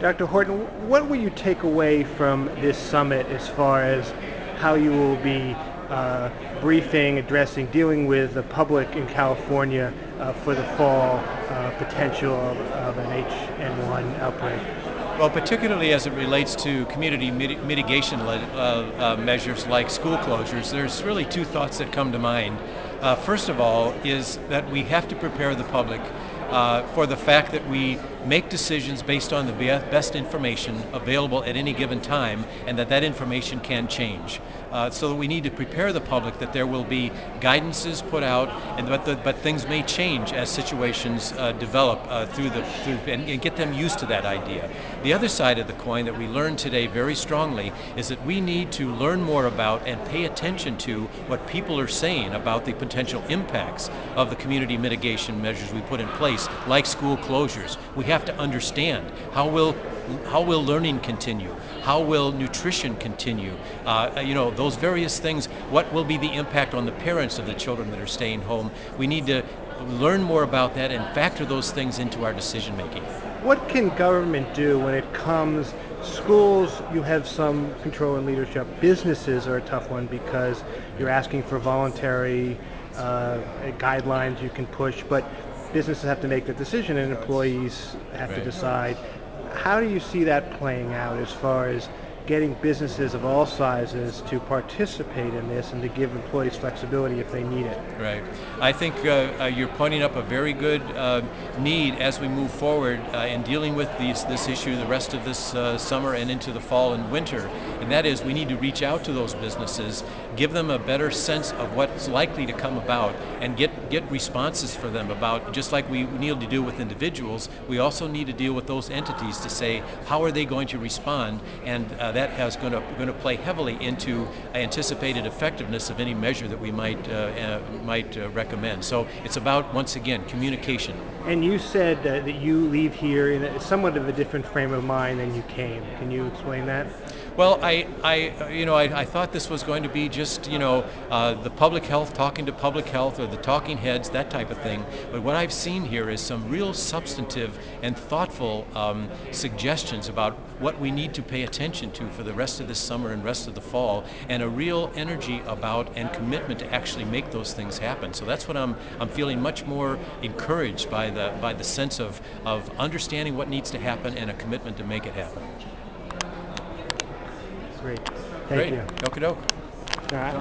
Dr. Horton, what will you take away from this summit as far as how you will be briefing, addressing, dealing with the public in California for the fall potential of an H1N1 outbreak? Well, particularly as it relates to community mitigation measures like school closures, there's really two thoughts that come to mind. First of all is that we have to prepare the public for the fact that we make decisions based on the best information available at any given time, and that information can change. So we need to prepare the public that there will be guidances put out, but things may change as situations develop and get them used to that idea. The other side of the coin that we learned today very strongly is that we need to learn more about and pay attention to what people are saying about the potential impacts of the community mitigation measures we put in place, like school closures. We have to understand how will learning continue? How will nutrition continue? Those various things. What will be the impact on the parents of the children that are staying home? We need to learn more about that and factor those things into our decision making. What can government do when it comes? Schools, you have some control and leadership. Businesses are a tough one because you're asking for voluntary guidelines you can push, but businesses have to make the decision and employees have to decide. How do you see that playing out as far as getting businesses of all sizes to participate in this and to give employees flexibility if they need it? Right. I think you're pointing up a very good need as we move forward in dealing with this issue the rest of this summer and into the fall and winter. And that is, we need to reach out to those businesses, give them a better sense of what's likely to come about, and get responses for them about, just like we need to do with individuals, we also need to deal with those entities to say, how are they going to respond? And that has going to play heavily into anticipated effectiveness of any measure that we might recommend. So it's about, once again, communication. And you said that you leave here in somewhat of a different frame of mind than you came. Can you explain that? Well, I thought this was going to be just the public health, talking to public health, or the talking heads, that type of thing. But what I've seen here is some real substantive and thoughtful suggestions about what we need to pay attention to for the rest of this summer and rest of the fall, and a real energy about and commitment to actually make those things happen. So that's what I'm feeling much more encouraged by the sense of understanding what needs to happen and a commitment to make it happen. Great. Thank you. Okie doke. All right.